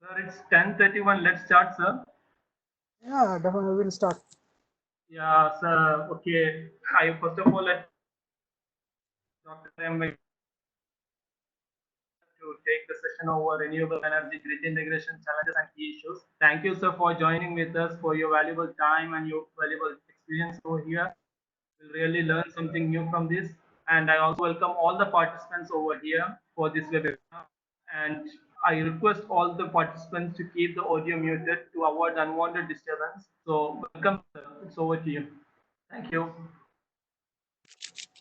Sir, it's 10:31. Let's start, sir. Yeah, definitely we'll start. Yeah, sir. Okay. I first of all let Dr. M to take the session over renewable energy grid integration challenges and key issues. Thank you, sir, for joining with us for your valuable time and your valuable experience over here. We'll really learn something new from this. And I also welcome all the participants over here for this webinar. And I request all the participants to keep the audio muted to avoid unwanted disturbance. So welcome, sir. It's over to you. Thank you.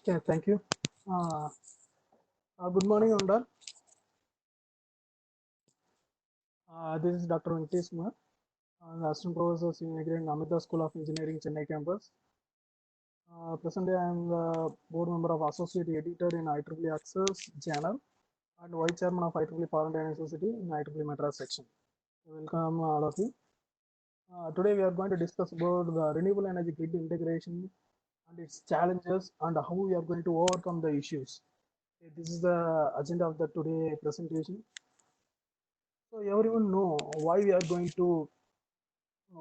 Okay, thank you. Good morning, Undar. This is Dr. Venkatesh Kumar, Assistant Professor Senior Degree in Amrita School of Engineering, Chennai campus. Presently, I am the board member of Associate Editor in IEEE Access Journal and Vice Chairman of IEEE Power and Energy Society in IEEE Madras section. Welcome, all of you. Today, we are going to discuss about the renewable energy grid integration and its challenges and how we are going to overcome the issues. This is the agenda of the today presentation. So everyone know why we are going to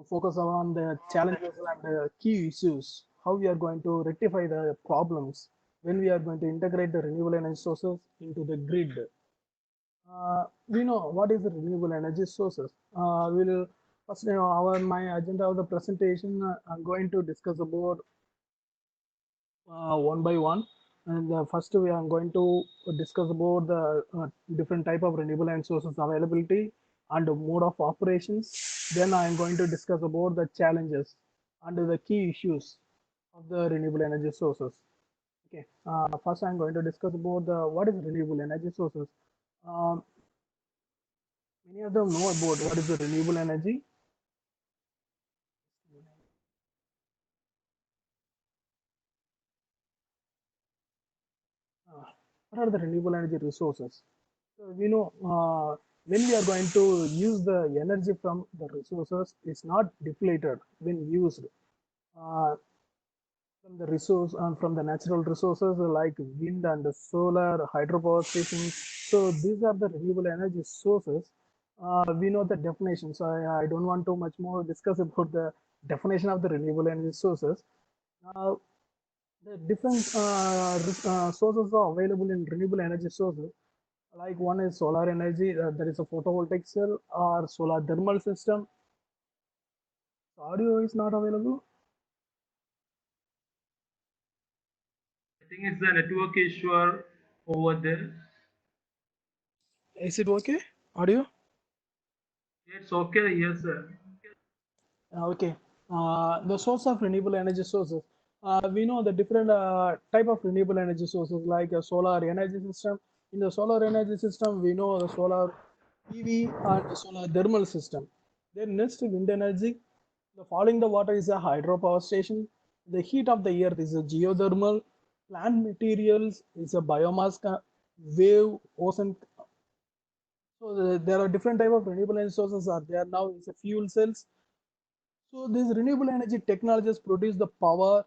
focus on the challenges and key issues, how we are going to rectify the problems when we are going to integrate the renewable energy sources into the grid. We know what is the renewable energy sources. We'll first, our my agenda of the presentation. I'm going to discuss about one by one. And first, we are going to discuss about the different type of renewable energy sources availability and mode of operations. Then I am going to discuss about the challenges and the key issues of the renewable energy sources. Okay. First, I'm going to discuss about the what is renewable energy sources. Um, Many of them know about what is the renewable energy. Uh, what are the renewable energy resources? So we know when we are going to use the energy from the resources, it's not depleted when used. Uh, from the resource from the natural resources like wind and solar, hydropower stations. So these are the renewable energy sources. We know the definition, so I don't want to much more discuss about the definition of the renewable energy sources. Uh, the different sources are available in renewable energy sources. Like one is solar energy, there is a photovoltaic cell or solar thermal system. So audio is not available. I think it's the network issue over there. Is it okay? Audio? It's okay, yes, sir. Okay. The source of renewable energy sources. We know the different type of renewable energy sources like a solar energy system. In the solar energy system, we know the solar PV and the solar thermal system. Then next, wind energy. The falling the water is a hydropower station. The heat of the earth is a geothermal. Plant materials is a biomass wave ocean. So there are different type of renewable energy sources are there now. It's a fuel cells. So these renewable energy technologies produce the power,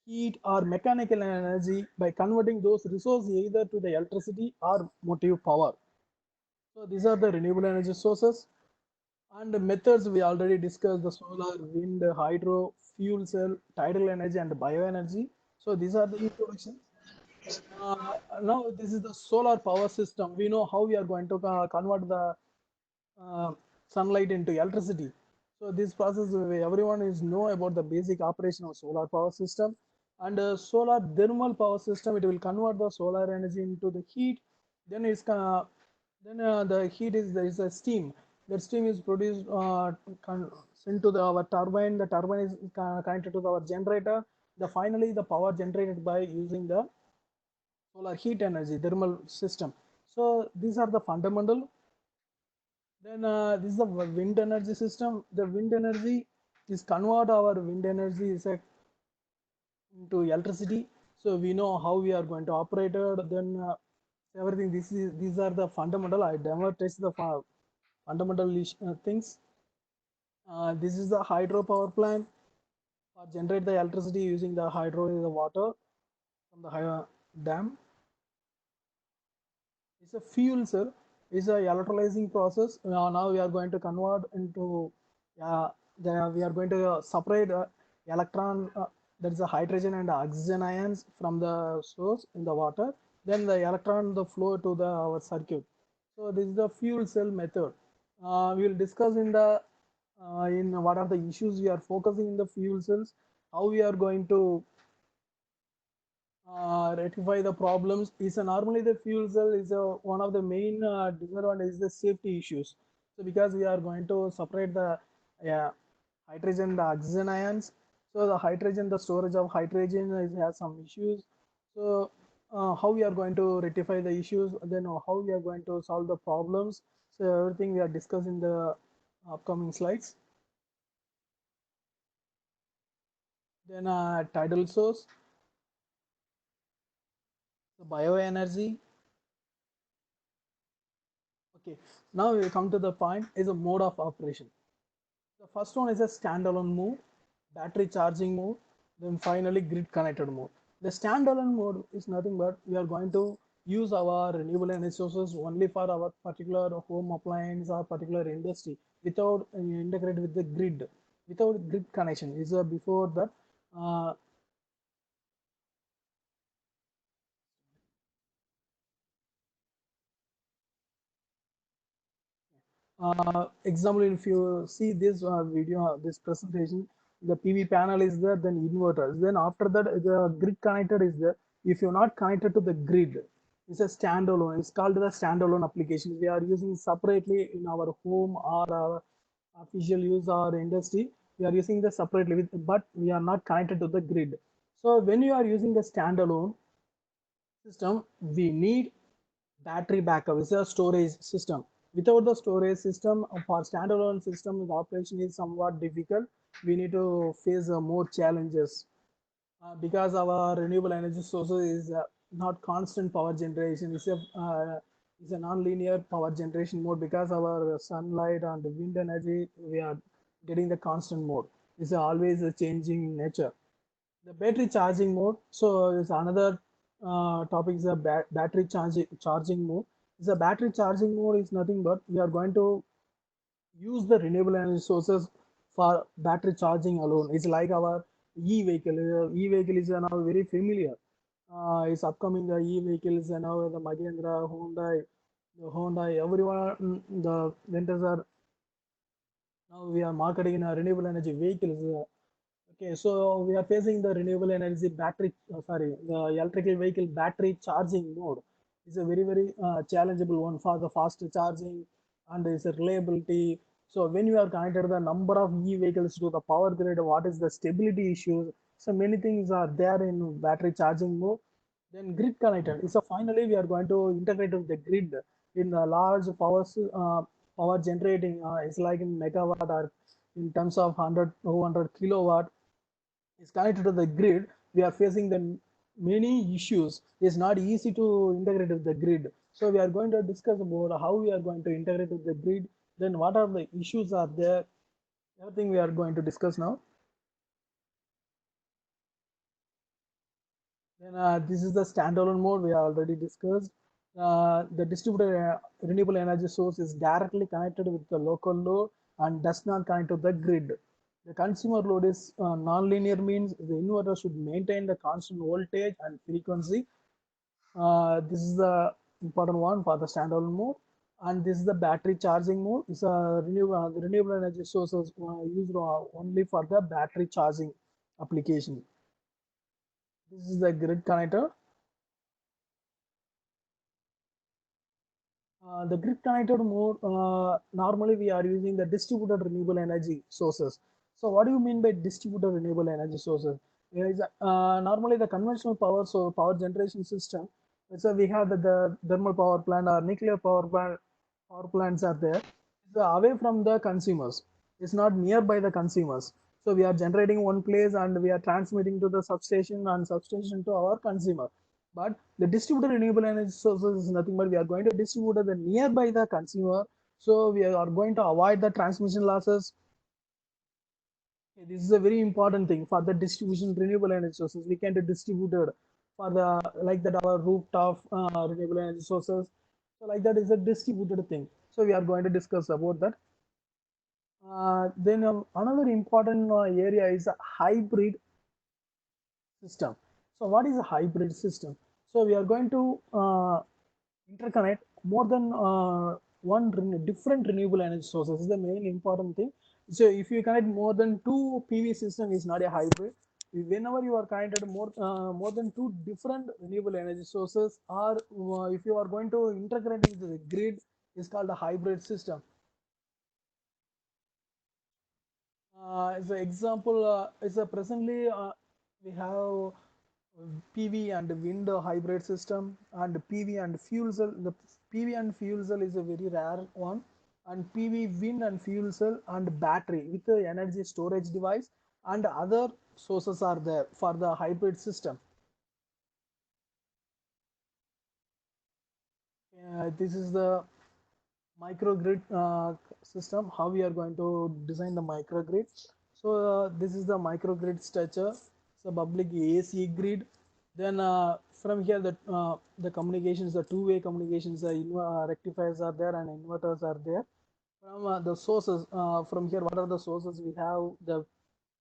heat, or mechanical energy by converting those resources either to the electricity or motive power. So these are the renewable energy sources. And the methods we already discussed the solar, wind, hydro, fuel cell, tidal energy, and bioenergy. So these are the introductions. Now this is the solar power system. We know how we are going to convert the uh, sunlight into electricity. So this process, everyone is know about the basic operation of solar power system, and solar thermal power system. It will convert the solar energy into the heat. Then the heat is there is a steam. That steam is produced sent to our turbine. The turbine is connected to our generator. The finally the power generated by using the solar heat energy thermal system. So these are the fundamental. Then this is the wind energy system. The wind energy is convert our wind energy is a, into electricity. So we know how we are going to operate it. Then everything. These are the fundamental. I never test the fundamental things. This is the hydro power plant for generate the electricity using the hydro the water from the dam. It's a fuel cell. It's a electrolyzing process. Now we are going to convert into we are going to separate electron that is a hydrogen and oxygen ions from the source in the water. Then the electron the flow to the our circuit. So this is the fuel cell method. We will discuss in what are the issues we are focusing in the fuel cells, how we are going to rectify the problems. Is normally the fuel cell is one of the main disadvantage is the safety issues. So because we are going to separate the hydrogen the oxygen ions, so the hydrogen the storage of hydrogen has some issues. So how we are going to rectify the issues, then how we are going to solve the problems. So everything we are discussing in the upcoming slides. Then tidal source, the bioenergy. Okay, now we come to the point is a mode of operation. The first one is a standalone mode, battery charging mode, then finally grid connected mode. The standalone mode is nothing but we are going to use our renewable energy sources only for our particular home appliance or particular industry without integrate with the grid, without grid connection. Is before that uh, example, if you see this video, this presentation, the PV panel is there, then inverters. Then after that, the grid connector is there. If you're not connected to the grid, it's a standalone. It's called the standalone application. We are using separately in our home or our official use or industry. We are using the separately, but we are not connected to the grid. So when you are using the standalone system, we need battery backup is a storage system. Without the storage system, for standalone system, the operation is somewhat difficult. We need to face more challenges because our renewable energy sources is not constant power generation. It's a non-linear power generation mode because our sunlight and wind energy we are getting the constant mode. It's always a changing nature. The battery charging mode. So is another topic is a battery charging mode. The battery charging mode is nothing but we are going to use the renewable energy sources for battery charging alone. It's like our e-vehicle. E-vehicle is now very familiar. It's upcoming the e-vehicles and now the Mahindra, Hyundai, everyone the vendors are now we are marketing in a renewable energy vehicles. Okay, so we are facing the renewable energy battery, the electrical vehicle battery charging mode. It's a very challengeable one for the fast charging and its reliability. So when you are connected the number of e-vehicles to the power grid, what is the stability issues? So many things are there in battery charging mode. Then grid connected. So finally we are going to integrate with the grid in the large power generating. It's like in megawatt or in terms of 100 200 kilowatt is connected to the grid. We are facing the many issues. It's not easy to integrate with the grid. So we are going to discuss about how we are going to integrate with the grid. Then what are the issues are there? Everything we are going to discuss now. Then this is the standalone mode we already discussed. The distributed renewable energy source is directly connected with the local load and does not connect to the grid. The consumer load is non-linear means the inverter should maintain the constant voltage and frequency. This is the important one for the standalone mode, and this is the battery charging mode. It's a renewable energy sources used only for the battery charging application. This is the grid connector. The grid connected mode, normally we are using the distributed renewable energy sources. So what do you mean by distributed renewable energy sources? Normally the conventional power, so power generation system. So we have the thermal power plant or nuclear power plants are there. It's away from the consumers. It's not nearby the consumers. So we are generating one place and we are transmitting to the substation and substation to our consumer. But the distributed renewable energy sources is nothing but we are going to distribute the nearby the consumer. So we are going to avoid the transmission losses. This is a very important thing for the distribution renewable energy sources. We can distribute it for the like that our rooftop renewable energy sources. So like that is a distributed thing. So we are going to discuss about that. Then another important area is a hybrid system. So what is a hybrid system? So we are going to interconnect more than different renewable energy sources. Is the main important thing. So if you connect more than two PV system, is not a hybrid. Whenever you are connected more than two different renewable energy sources, or if you are going to integrate into the grid, is called a hybrid system. As an example, is a presently we have PV and wind hybrid system, and PV and fuel cell. The PV and fuel cell is a very rare one, and PV wind and fuel cell and battery with the energy storage device and other sources are there for the hybrid system. This is the microgrid system. How we are going to design the microgrid? So this is the microgrid structure. So public AC grid. Then from here the communications, the two-way communications, rectifiers are there and inverters are there. From the sources, from here, what are the sources? We have the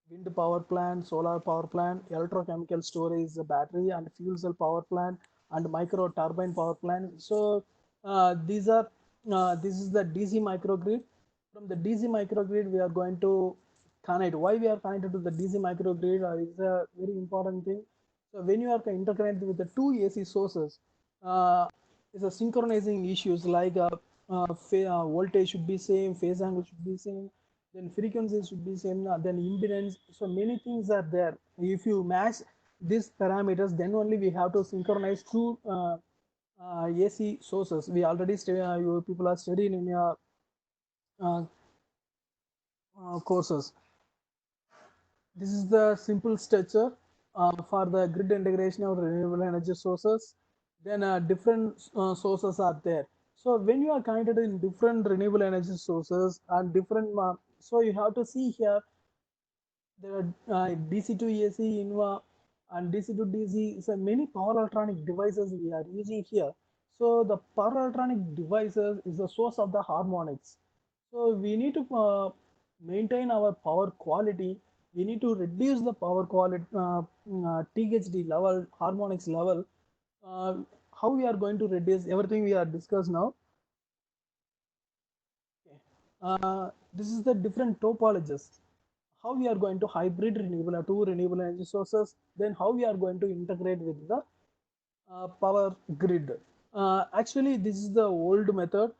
wind power plant, solar power plant, electrochemical storage, the battery and fuel cell power plant, and micro turbine power plant. So these are this is the DC microgrid. From the DC microgrid, we are going to connect. Why we are connected to the DC microgrid is a very important thing. So when you are interconnected with the two AC sources, it's a synchronizing issues like voltage should be same, phase angle should be same, then frequency should be same, then impedance. So many things are there. If you match these parameters, then only we have to synchronize two AC sources. We already you people are studying in your uh, courses. This is the simple structure for the grid integration of renewable energy sources. Then different sources are there. So when you are connected in different renewable energy sources and different, so you have to see here there are DC to AC, and DC to DC. So many power electronic devices we are using here. So the power electronic devices is the source of the harmonics. So we need to maintain our power quality. We need to reduce the power quality, THD level, harmonics level. Uh, how we are going to reduce everything we are discussed now. Okay. This is the different topologies. How we are going to hybrid renewable two renewable energy sources. Then how we are going to integrate with the power grid. Actually, this is the old method.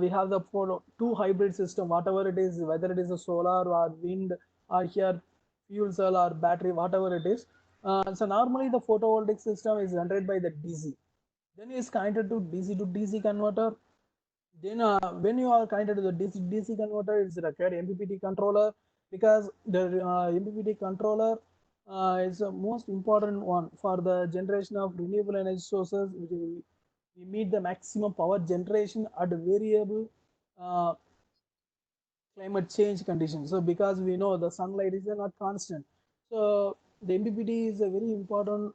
We have the for two hybrid system, whatever it is, whether it is a solar or wind or here fuel cell or battery, whatever it is. So normally the photovoltaic system is generated by the DC. Then is connected to DC converter. Then when you are connected to the DC converter, it's required MPPT controller because the MPPT controller is the most important one for the generation of renewable energy sources. We meet the maximum power generation at variable uh, climate change conditions. So because we know the sunlight is not constant, so the MPPT is a very important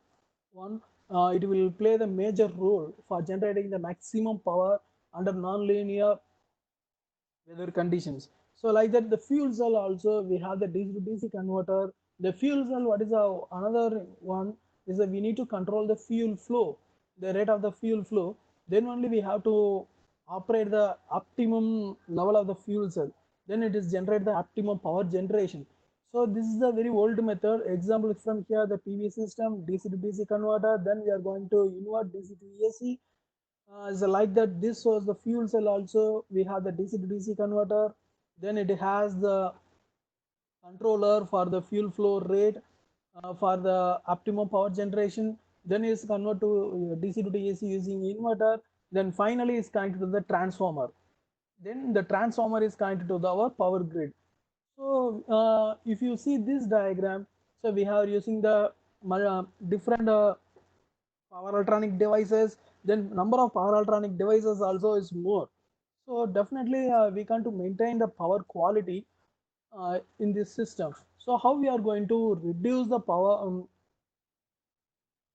one. It will play the major role for generating the maximum power under non-linear weather conditions. So like that, the fuel cell also we have the DC to DC converter. The fuel cell, what is another one is that we need to control the fuel flow. the rate of the fuel flow, then only we have to operate the optimum level of the fuel cell. Then it is generate the optimum power generation. So this is a very old method. Example from here, the PV system, DC to DC converter. Then we are going to invert DC to AC. So like that, this was the fuel cell also. We have the DC to DC converter. Then it has the controller for the fuel flow rate for the optimum power generation. Then is convert to DC to AC using inverter. Then finally is connected to the transformer. Then the transformer is connected to our power grid. So if you see this diagram, so we are using the different power electronic devices. Then number of power electronic devices also is more. So definitely we can to maintain the power quality in this system. So how we are going to reduce the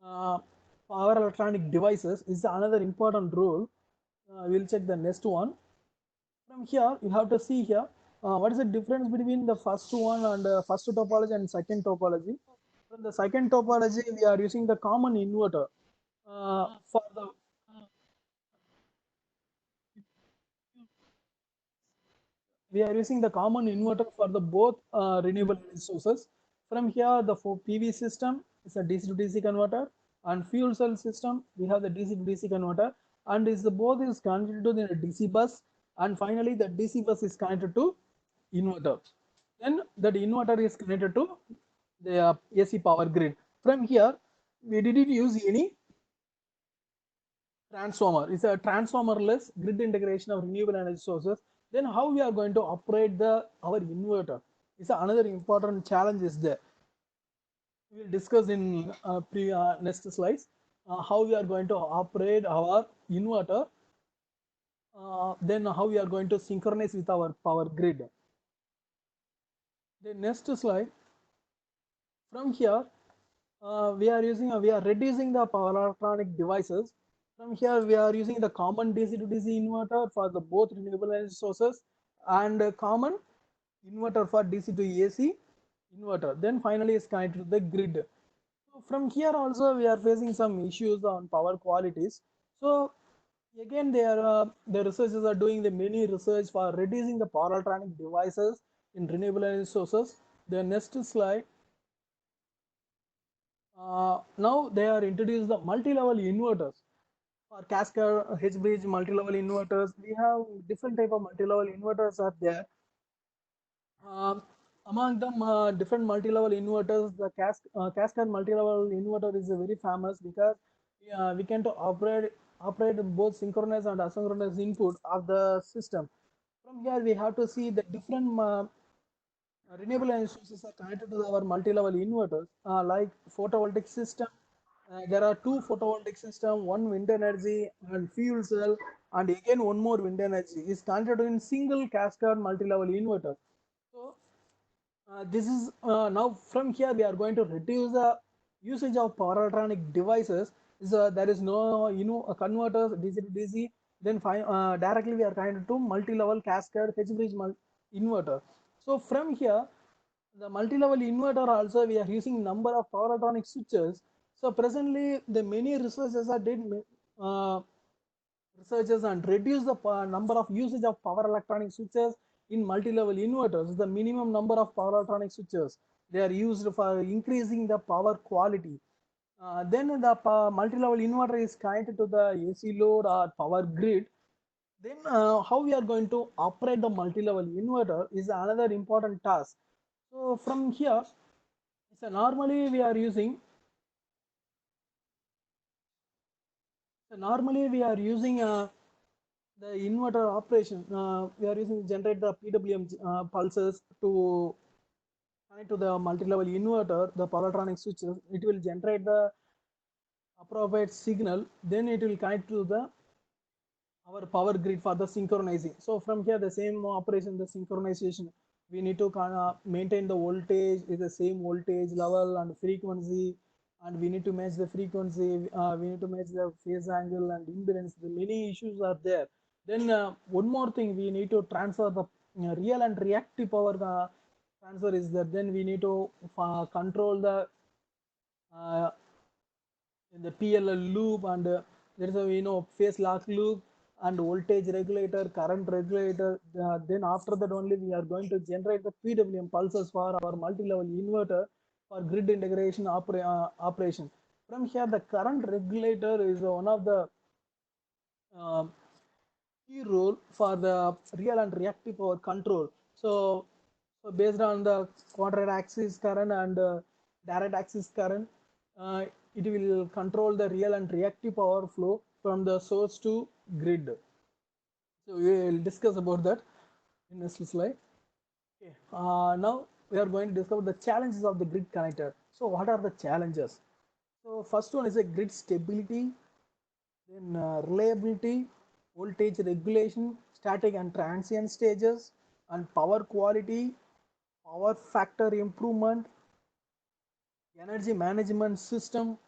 uh, power electronic devices is another important role. We'll check the next one. From here, you have to see here what is the difference between the first one and first topology and second topology. From the second topology, we are using the common inverter for the we are using the common inverter for the both renewable energy sources. From here, the for PV system is a DC to DC converter, and fuel cell system we have the DC to DC converter, and is the both is connected to the DC bus, and finally the DC bus is connected to inverter. Then that inverter is connected to the AC power grid. From here, we didn't use any transformer. It's a transformerless grid integration of renewable energy sources. Then how we are going to operate the our inverter is another important challenge is there. We will discuss in next slides how we are going to operate our inverter. Then how we are going to synchronize with our power grid. The next slide. From here, we are reducing the power electronic devices. From here, we are using the common DC to DC inverter for the both renewable energy sources and a common inverter for DC to AC inverter. Then finally is connected to the grid. So from here also we are facing some issues on power qualities. So again, the researchers are doing the many research for reducing the power electronic devices in renewable energy sources. The next slide. Now they are introduced the multi-level inverters for cascade H-bridge multi-level inverters. We have different type of multi-level inverters are there. Um, Among them, different multi-level inverters, the cascade multi-level inverter is very famous because we can to operate both synchronous and asynchronous input of the system. From here, we have to see the different renewable energy sources are connected to our multi-level inverters, like photovoltaic system. There are two photovoltaic system, one wind energy and fuel cell, and again one more wind energy is connected in single cascade multi-level inverter. So this is now from here we are going to reduce the usage of power electronic devices. So there is no converters DC to DC. Then directly we are connected to multi-level cascade H-bridge inverter. So from here, the multi-level inverter also we are using number of power electronic switches. So presently the many researchers are did uh, researchers and reduce the number of usage of power electronic switches in multi-level inverters. The minimum number of power electronic switches they are used for increasing the power quality. Then the multi-level inverter is connected to the AC load or power grid. Then how we are going to operate the multi-level inverter is another important task. So from here, so normally we are using the inverter operation. We are using generate the PWM pulses to connect to the multi-level inverter, the power electronic switches. It will generate the appropriate signal. Then it will connect to the our power grid for the synchronizing. So from here, the same operation, the synchronization, we need to maintain the voltage is the same voltage level and frequency, and we need to match the frequency. We need to match the phase angle and impedance. The many issues are there. Then one more thing, we need to transfer the real and reactive power transfer is there. Then we need to control the in the PLL loop and there is a phase lock loop and voltage regulator, current regulator. Then after that only we are going to generate the PWM pulses for our multi-level inverter for grid integration operation. From here, the current regulator is one of the uh, key role for the real and reactive power control. So based on the quadrant axis current and direct axis current, uh, it will control the real and reactive power flow from the source to grid. So we will discuss about that in this slide. Okay. Now we are going to discover the challenges of the grid connector. So what are the challenges? So first one is a grid stability, then reliability, voltage regulation, static and transient stages, and power quality, power factor improvement, energy management system,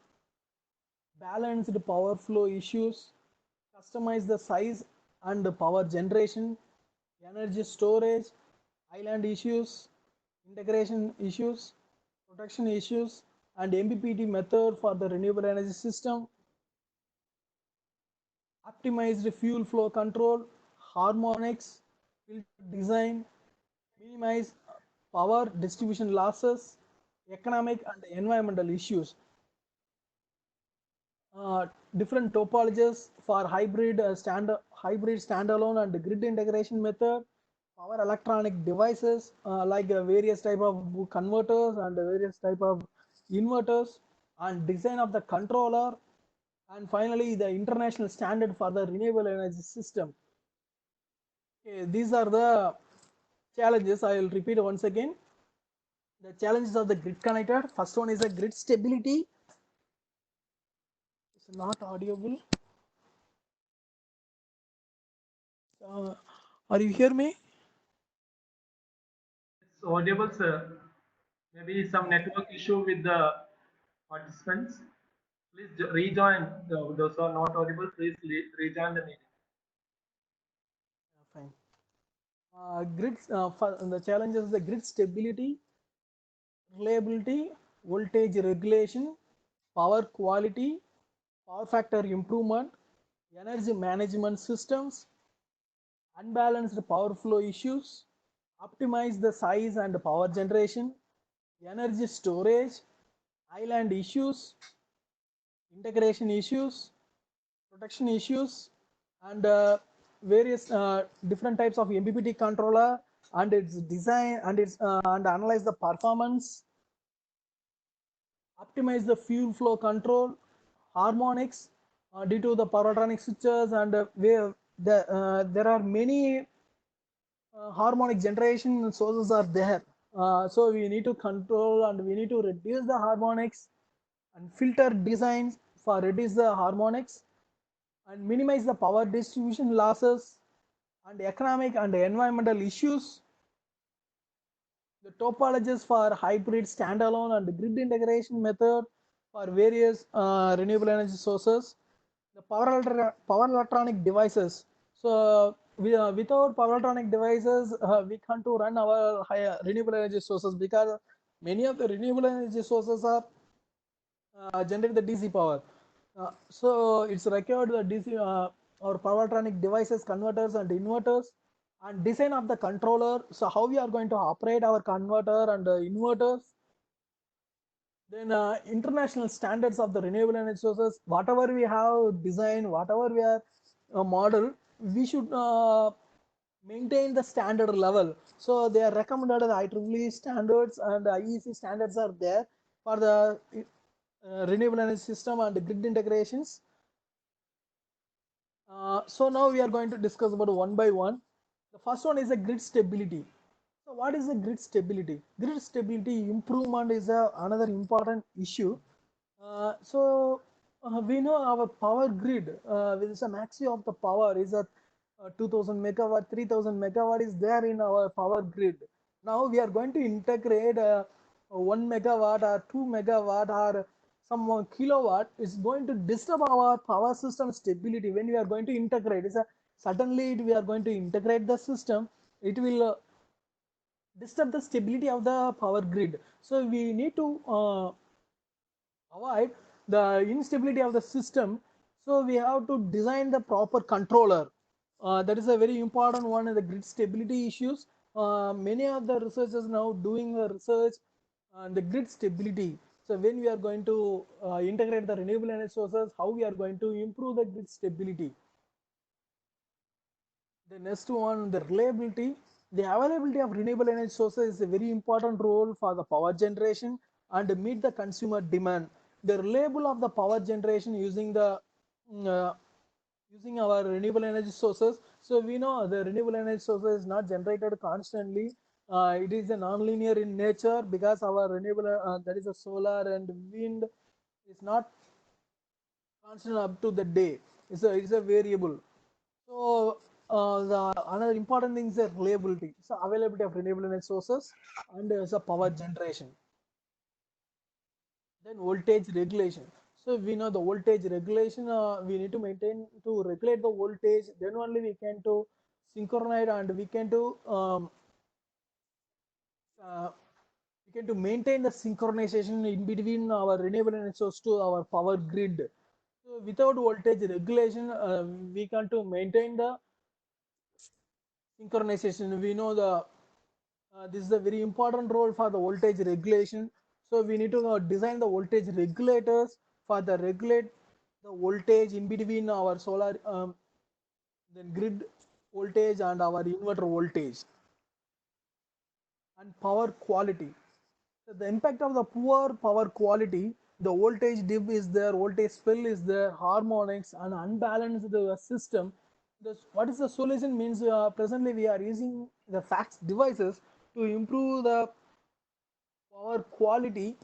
balanced power flow issues, customize the size and the power generation, energy storage, island issues, integration issues, protection issues, and MPPT method for the renewable energy system, optimized fuel flow control, harmonics, filter design, minimize power distribution losses, economic and environmental issues. Different topologies for hybrid standalone and grid integration method, power electronic devices like various type of converters and various type of inverters, and design of the controller, and finally the international standard for the renewable energy system. Okay, these are the challenges. I will repeat once again. The challenges of the grid connector. First one is a grid stability. It's not audible. Uh, are you hear me? It's audible, sir. Maybe some network issue with the participants. Please rejoin. Those who are not audible, please rejoin the meeting. Fine. The challenges: the grid stability, reliability, voltage regulation, power quality, power factor improvement, energy management systems, unbalanced power flow issues, optimize the size and power generation, energy storage, island issues, integration issues, protection issues, and various different types of MPPT controller and its design and its and analyze the performance, optimize the fuel flow control, harmonics due to the power electronic switches, and where there are many harmonic generation sources are there. So we need to control and we need to reduce the harmonics and filter designs for reduce the harmonics and minimize the power distribution losses and economic and environmental issues. The topologies for hybrid standalone and grid integration method for various renewable energy sources. The power electronic devices. So without power electronic devices, we can't to run our renewable energy sources, because many of the renewable energy sources are generate the DC power. So it's required the DC or power electronic devices, converters and inverters, and design of the controller. So how we are going to operate our converter and inverters. Then international standards of the renewable energy sources. Whatever we have designed, whatever we are model, we should maintain the standard level. So they are recommended the IEEE standards and IEC standards are there for the renewable energy system and grid integrations. So now we are going to discuss about one by one. The first one is a grid stability. So what is the grid stability? Grid stability improvement is another important issue. We know our power grid with the maximum of the power is at 2000 megawatt, 3000 megawatt is there in our power grid. Now we are going to integrate 1 megawatt or 2 megawatt or some kilowatt. Is going to disturb our power system stability when we are going to integrate. Suddenly we are going to integrate the system. It will disturb the stability of the power grid. So we need to avoid the instability of the system. So we have to design the proper controller. That is a very important one in the grid stability issues. Many of the researchers now doing the research on the grid stability. So when we are going to integrate the renewable energy sources, how we are going to improve the grid stability. The next one, the reliability. The availability of renewable energy sources is a very important role for the power generation and meet the consumer demand. The reliable of the power generation mm, uh, using our renewable energy sources. So we know the renewable energy sources is not generated constantly. It is a non-linear in nature because our renewable that is a solar and wind is not constant up to the day. It's a variable. So the another important thing is the reliability. So availability of renewable energy sources and the power generation. Then voltage regulation. So we know the voltage regulation. We need to maintain to regulate the voltage. Then only we can to synchronize and uh, we can to maintain the synchronization in between our renewable energy source to our power grid. So without voltage regulation, we can to maintain the synchronization. We know the this is a very important role for the voltage regulation. So we need to design the voltage regulators for the regulate the voltage in between our solar then grid voltage and our inverter voltage. And power quality. So the impact of the poor power quality, the voltage dip is there, voltage spill is there, harmonics and unbalanced the system. What is the solution means presently we are using the fax devices to improve the power quality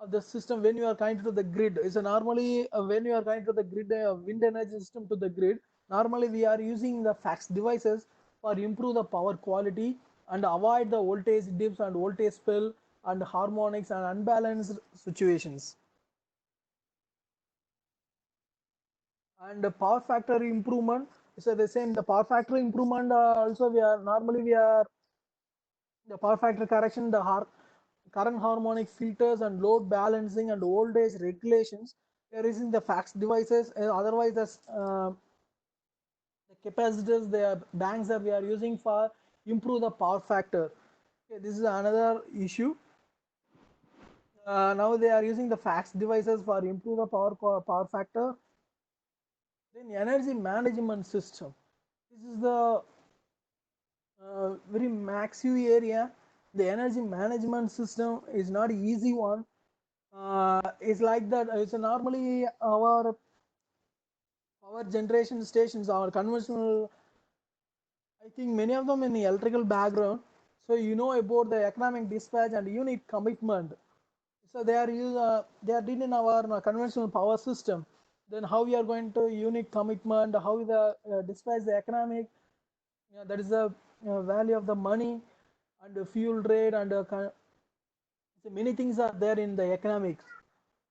of the system when you are connected to the grid. Is normally when you are connected to the grid, wind energy system to the grid. Normally we are using the fax devices for improve the power quality and avoid the voltage dips and voltage spill and harmonics and unbalanced situations. And the power factor improvement. So the same the power factor improvement also we are normally we are the power factor correction, the current harmonic filters and load balancing and voltage regulations. We are using the fax devices. Otherwise, the capacitors, the banks that we are using for improve the power factor. Okay, this is another issue. Now they are using the fax devices for improve the power factor. Then energy management system. This is the very massive area. The energy management system is not easy one. It's like that. It's normally our power generation stations, our conventional. I think many of them in the electrical background. So you know about the economic dispatch and unit commitment. So they are did in our conventional power system. Then how we are going to unit commitment, how the dispatch the economic, that is the value of the money and the fuel rate and so many things are there in the economics.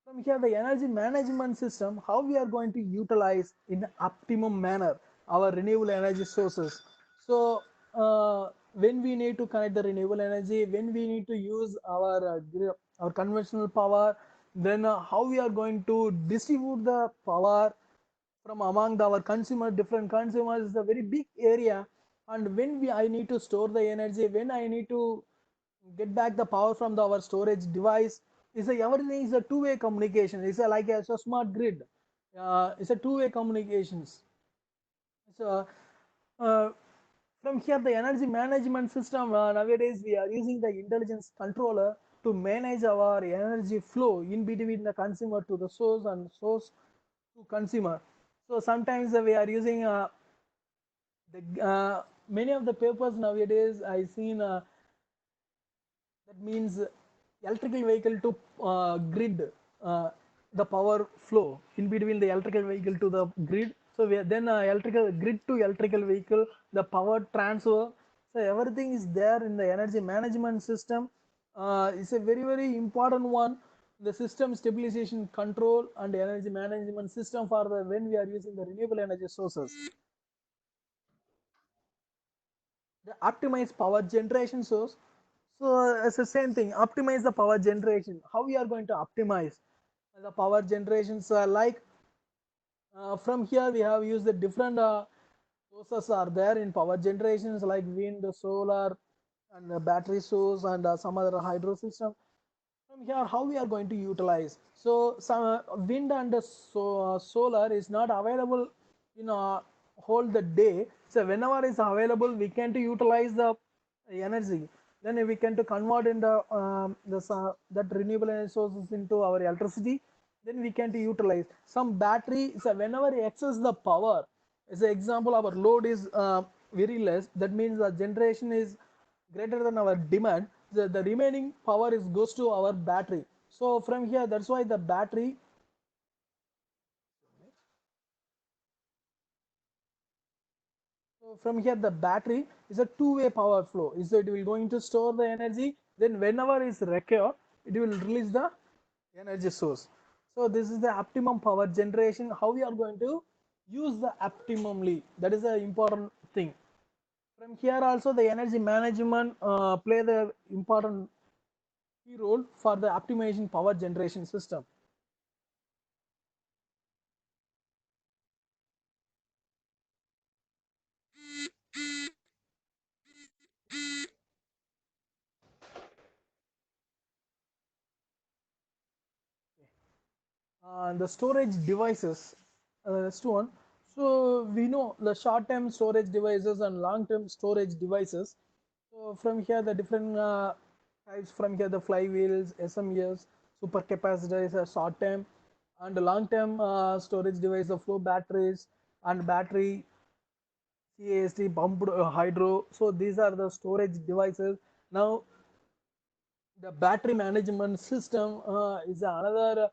From here, the energy management system, how we are going to utilize in optimum manner our renewable energy sources. So when we need to connect the renewable energy, when we need to use our conventional power, then how we are going to distribute the power from among our consumer different consumers is a very big area. And when I need to store the energy, when I need to get back the power from our storage device, is a everything is a two-way communication. It's a, like a smart grid. It's a two-way communications. So uh, from here the energy management system, nowadays we are using the intelligence controller to manage our energy flow in between the consumer to the source and source to consumer. So sometimes we are using many of the papers nowadays I seen that means electrical vehicle to grid, uh, the power flow in between the electrical vehicle to the grid. So we are then electrical grid to electrical vehicle, the power transfer. So everything is there in the energy management system. It's a very important one. The system stabilization control and energy management system for the when we are using the renewable energy sources. The optimized power generation source. So it's the same thing. Optimize the power generation. How we are going to optimize the power generations? Like From here we have used the different sources are there in power generations like wind, solar, and battery source, and some other hydro system. From here, how we are going to utilize? So some wind and solar is not available in whole the day. So whenever is available, we can to utilize the energy. Then we can to convert in that renewable energy sources into our electricity. Then we can to utilize some battery. So whenever it excess the power, as an example, our load is very less. That means the generation is greater than our demand. The remaining power is goes to our battery. So from here, that's why the battery. So from here, the battery is a two-way power flow. Is it will going to store the energy, then whenever is required, it will release the energy source. So this is the optimum power generation. How we are going to use the optimally? That is the important thing. From here also, the energy management play the important key role for the optimization power generation system. The storage devices, next one. So we know the short-term storage devices and long-term storage devices. So from here, the different types. From here, the flywheels, SMEs, supercapacitors are short-term, and long-term storage device of flow batteries and battery CAST pumped hydro. So these are the storage devices. Now the battery management system is another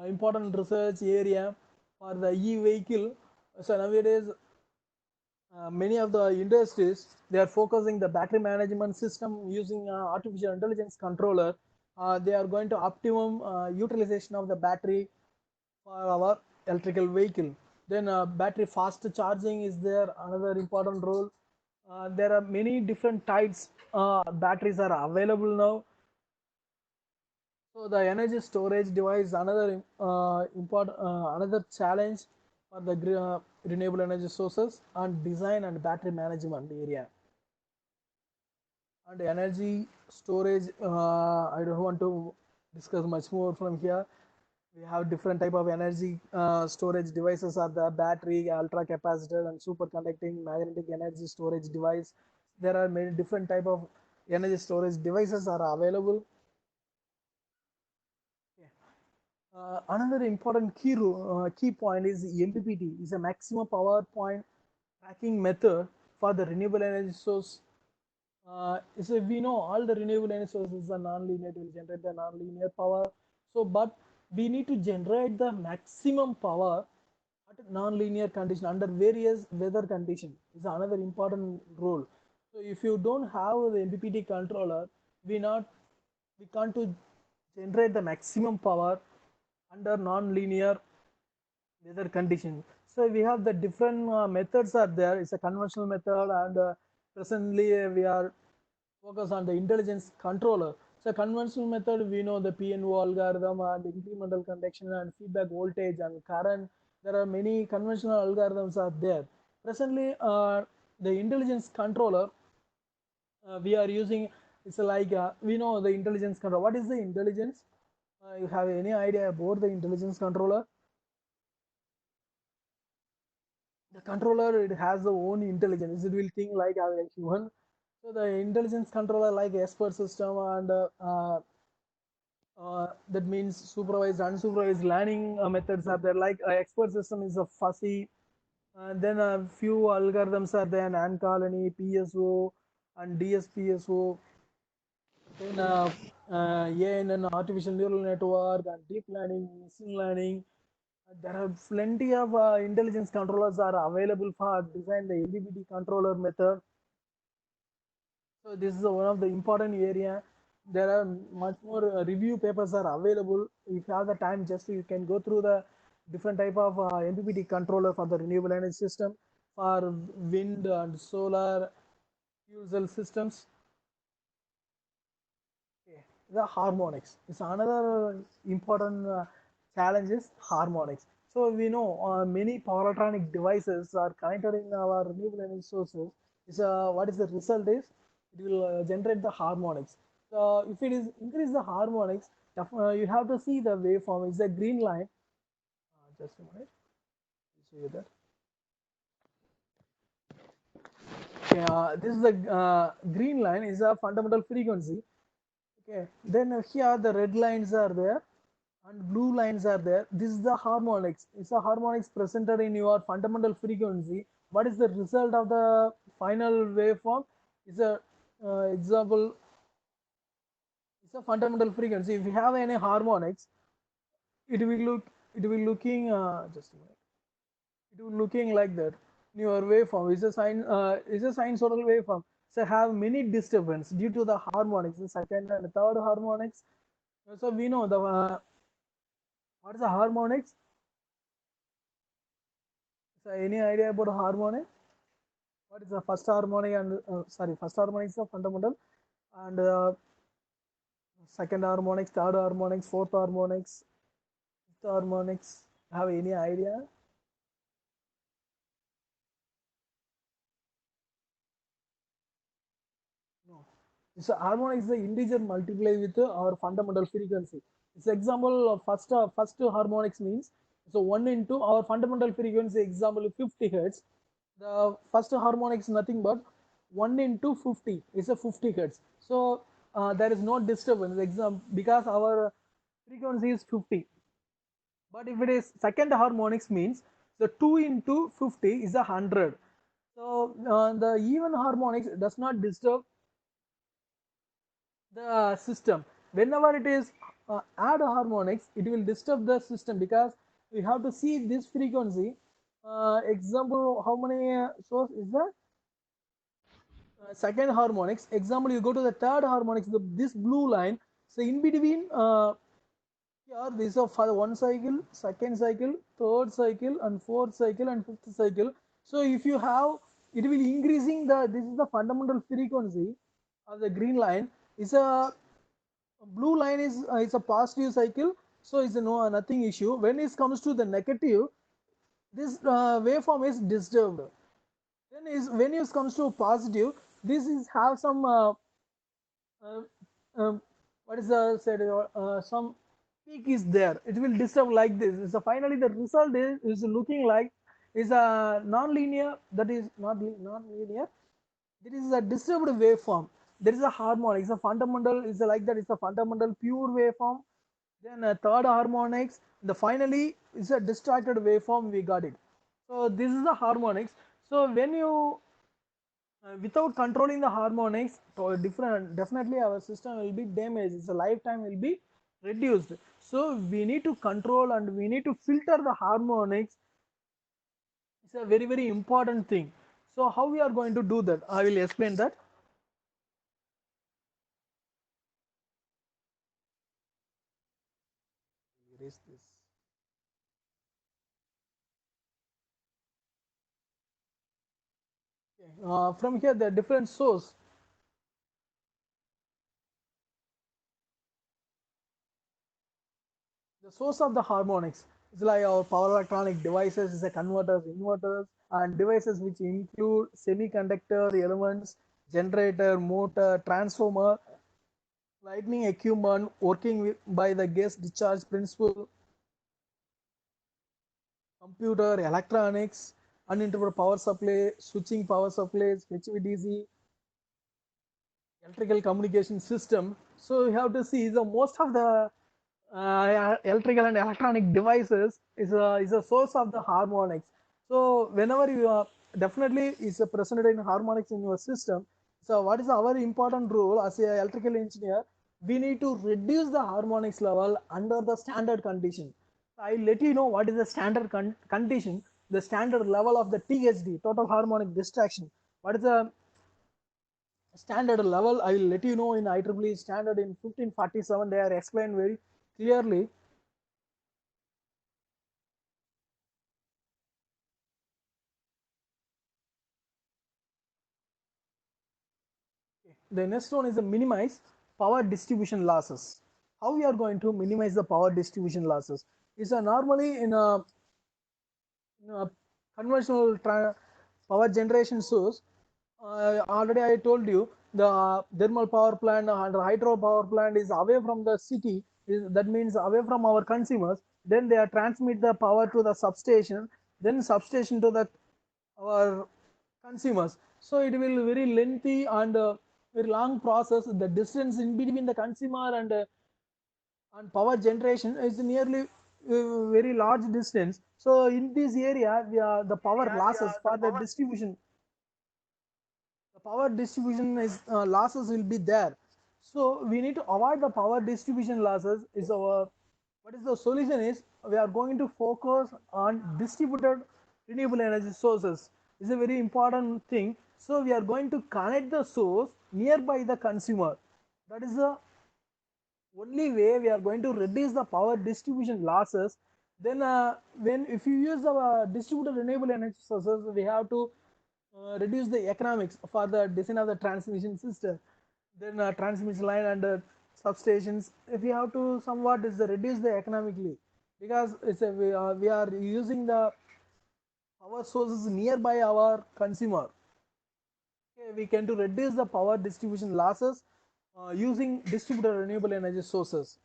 important research area for the e-vehicle. So nowadays, many of the industries they are focusing the battery management system using artificial intelligence controller. They are going to optimum utilization of the battery for our electrical vehicle. Then battery fast charging is there another important role. There are many different types batteries are available now. So the energy storage device another important another challenge for the renewable energy sources and design and battery management area. And energy storage, I don't want to discuss much more from here. We have different type of energy storage devices are the battery, ultra capacitor, and superconducting magnetic energy storage device. There are many different type of energy storage devices are available. Another important key point is MPPT is a maximum power point tracking method for the renewable energy source. So we know all the renewable energy sources are non-linear, it will generate the non-linear power. So, but we need to generate the maximum power at non-linear condition under various weather condition is another important role. So, if you don't have the MPPT controller, we not we can't to generate the maximum power under non-linear weather conditions. So we have the different methods are there. It's a conventional method, and presently we are focused on the intelligence controller. So conventional method, we know the PNO algorithm and incremental conduction and feedback voltage and current. There are many conventional algorithms are there. Presently, the intelligence controller we are using. It's like we know the intelligence controller. What is the intelligence? You have any idea about the intelligence controller? The controller it has the own intelligence. It will think like a human. So the intelligence controller like Esper system and that means supervised unsupervised learning methods are there. Like expert system is a fuzzy. Then a few algorithms are there: Ant colony, PSO, and DSPSO. Then ANN, artificial neural network, and deep learning, machine learning. There are plenty of intelligence controllers are available for design the LBBT controller method. So this is one of the important area. There are much more review papers are available. If you have the time, just you can go through the different type of MPPT controller for the renewable energy system, for wind and solar fuel cell systems. Okay. The harmonics is another important challenge is harmonics. So we know many power electronic devices are connected in our renewable energy sources. Is what is the result is it will generate the harmonics. So if it is increase the harmonics, you have to see the waveform. It's a green line. Just a minute. I'll show you that. Okay, this is the green line is a fundamental frequency. Okay, then here the red lines are there and blue lines are there. This is the harmonics. It's a harmonics presented in your fundamental frequency. What is the result of the final waveform? Is a example. It's a fundamental frequency. If you have any harmonics, it will look. It will looking. Just a minute. It will looking like that. Your waveform is a sine. Is a sinusoidal waveform. So have many disturbance due to the harmonics. The second and third harmonics. So we know the what is the harmonics? So any idea about harmonic? What is the first harmonic and sorry, first harmonic is the fundamental, and second harmonics, third harmonics, fourth harmonics, fifth harmonics. Have any idea? No. So harmonic is the integer multiply with our fundamental frequency. It's example of first harmonics means so 1 into our fundamental frequency example 50 hertz. The first harmonic is nothing but 1 into 50 is a 50 hertz. So there is no disturbance because our frequency is 50. But if it is second harmonics means the 2 into 50 is 100. So the even harmonics does not disturb the system. Whenever it is add harmonics, it will disturb the system because we have to see this frequency. Example, how many source is that? Second harmonics. Example, you go to the third harmonics, this blue line. So in between, here these are for one cycle, second cycle, third cycle, and fourth cycle, and fifth cycle. So if you have, it will increasing the. This is the fundamental frequency of the green line. Is a blue line is it's a positive cycle, so it's no nothing issue. When it comes to the negative, this waveform is disturbed. Then is when it comes to positive, this is have some uh, what is the said some peak is there. It will disturb like this. So finally, the result is looking like is a non-linear. That is not non-linear. There is a disturbed waveform. There is a harmonic. It's a fundamental. Is like that. It's a fundamental pure waveform. Then a third harmonics. The finally is a distracted waveform. We got it. So this is the harmonics. So when you without controlling the harmonics, to different definitely our system will be damaged. Its lifetime will be reduced. So we need to control and we need to filter the harmonics. It's a very important thing. So how we are going to do that? I will explain that. Erase this. Okay. From here, the different source. The source of the harmonics is like our power electronic devices, is a converters, inverters, and devices which include semiconductor elements, generator, motor, transformer, lightning equipment working by the gas discharge principle, computer, electronics, uninterrupted power supply, switching power supplies, HVDC, electrical communication system. So you have to see the most of the electrical and electronic devices is a source of the harmonics. So whenever you are definitely is a present in harmonics in your system. So what is our important role as a electrical engineer? We need to reduce the harmonics level under the standard condition. I'll let you know what is the standard condition, the standard level of the THD, total harmonic distraction. What is the standard level? I will let you know in IEEE standard in 1547. They are explained very clearly. The next one is the minimize power distribution losses. How we are going to minimize the power distribution losses? Is normally in a uh, conventional power generation source. Already I told you the thermal power plant and hydro power plant is away from the city. That means away from our consumers. Then they are transmit the power to the substation. Then substation to the our consumers. So it will very lengthy and very long process. The distance in between the consumer and power generation is nearly very large distance. So in this area, the power losses for the power distribution is losses will be there. So we need to avoid the power distribution losses. Is our what is the solution is we are going to focus on distributed renewable energy sources. Is a very important thing. So we are going to connect the source nearby the consumer. That is the only way we are going to reduce the power distribution losses. Then when if you use the distributed renewable energy sources, we have to reduce the economics for the design of the transmission system. Then transmission line and substations, if you have to somewhat is reduce the economically, because we are using the power sources nearby our consumer. Okay, we can to reduce the power distribution losses using distributed renewable energy sources.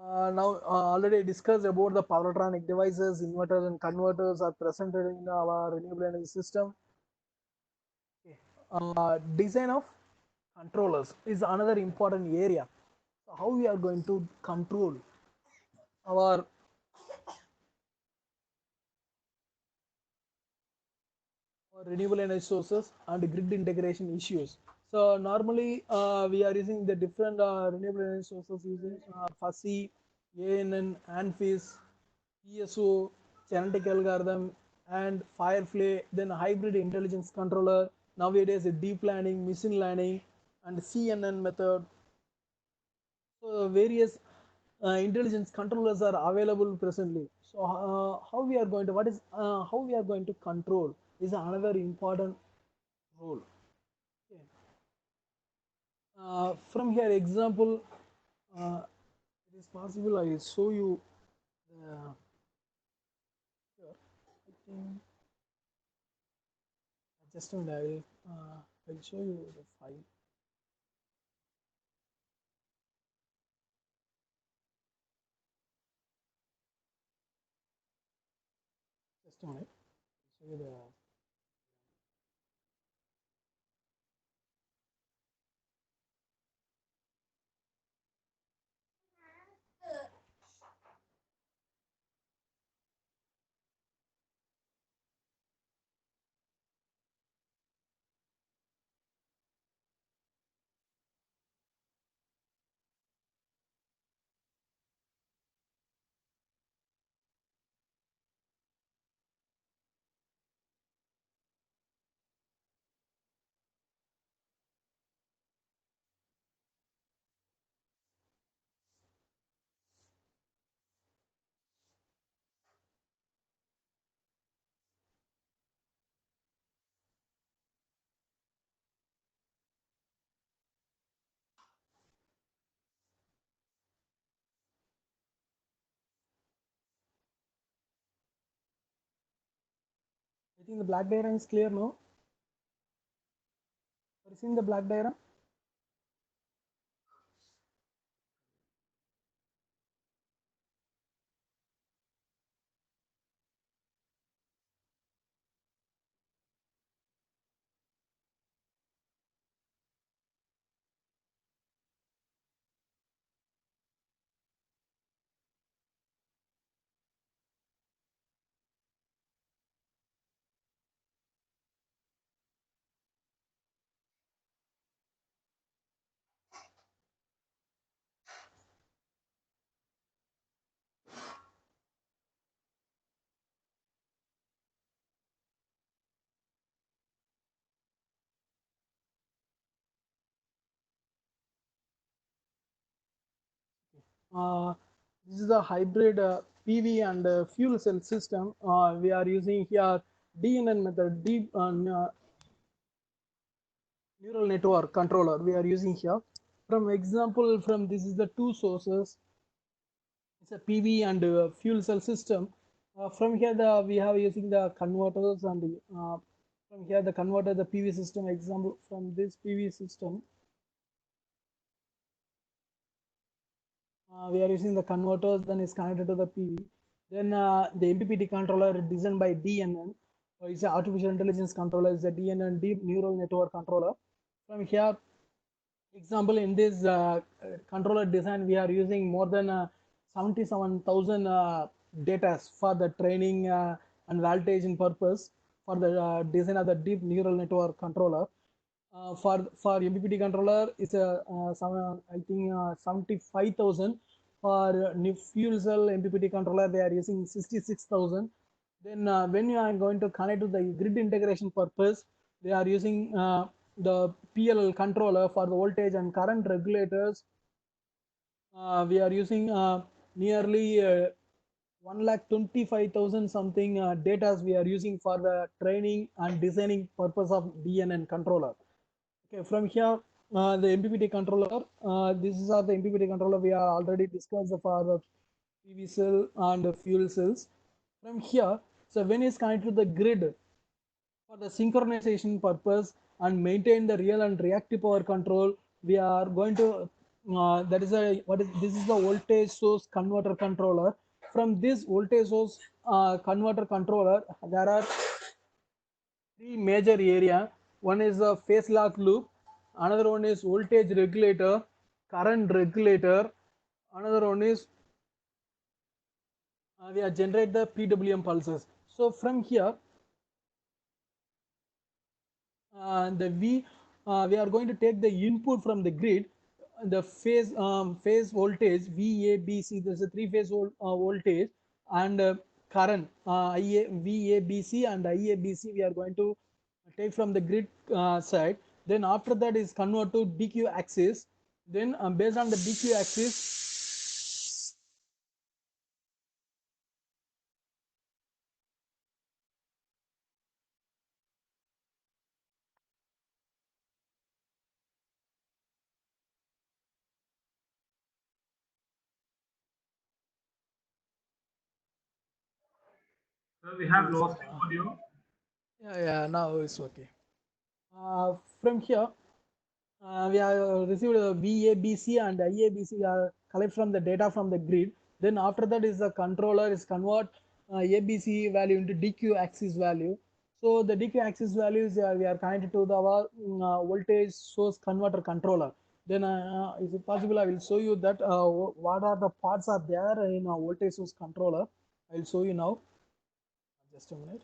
Now, already discussed about the powertronic devices, inverters, and converters are presented in our renewable energy system. Okay. Design of controllers is another important area. So how we are going to control our, our renewable energy sources and grid integration issues. So normally we are using the different renewable energy sources using fuzzy, ANN, ANFIS, ESO, genetic algorithm, and Firefly, then hybrid intelligence controller. Nowadays, deep learning, machine learning, and CNN method. So various intelligence controllers are available presently. So how we are going to how we are going to control is another important role. Okay. From here, example, it is possible I will show you. Here. I think just a minute. I'll show you the file. Just a minute. I'll show you the. I think the black diagram is clear now. Are you seeing the black diagram? This is a hybrid PV and fuel cell system we are using here. DNN method, deep neural network controller we are using here. From example, from this is the two sources. It's a PV and fuel cell system. From here, we have using the converters and from here the converter, the PV system example from this PV system. We are using the converters, then is connected to the PV. Then the MPPT controller designed by DNN. It's an artificial intelligence controller. It's a DNN, deep neural network controller. From here, example in this controller design, we are using more than 77,000 data for the training and validation purpose for the design of the deep neural network controller. For MPPT controller, it's a I think 75,000. For new fuel cell MPPT controller, they are using 66,000. Then when you are going to connect to the grid integration purpose, they are using the PLL controller for the voltage and current regulators. We are using nearly 1,25,000 something data we are using for the training and designing purpose of DNN controller. Okay, from here, the MPPT controller, this is the MPPT controller we are already discussed for the PV cell and the fuel cells. From here, so when it's connected to the grid for the synchronization purpose and maintain the real and reactive power control, we are going to that is a what is this is the voltage source converter controller. From this voltage source converter controller, there are three major area. One is the phase lock loop, another one is voltage regulator, current regulator, another one is we are generate the PWM pulses. So from here, we are going to take the input from the grid, the phase voltage VABC. There's a three-phase voltage and current VABC and IABC. We are going to take from the grid side. Then after that is convert to DQ axis. Then based on the DQ axis, So we have lost your audio. yeah, now it's okay. From here, we are received VABC and IABC. We are collect from the data from the grid. Then after that is the controller is convert ABC value into DQ axis value. So the DQ axis values we are connected to the voltage source converter controller. Then is it possible I will show you that what are the parts are there in a voltage source controller. I will show you now. Just a minute.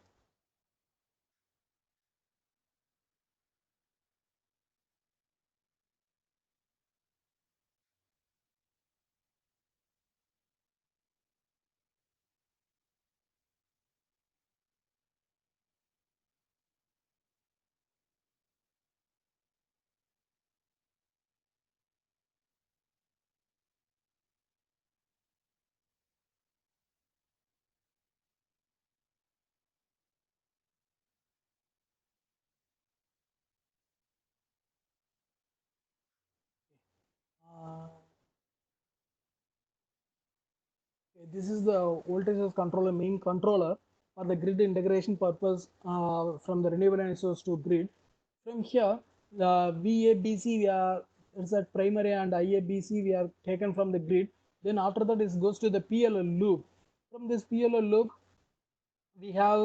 Uh, This is the voltage source controller, main controller for the grid integration purpose from the renewable energy source to grid. From here, the VABC, it's a primary and IABC, we are taken from the grid. Then after that, it goes to the PLL loop. From this PLL loop, we have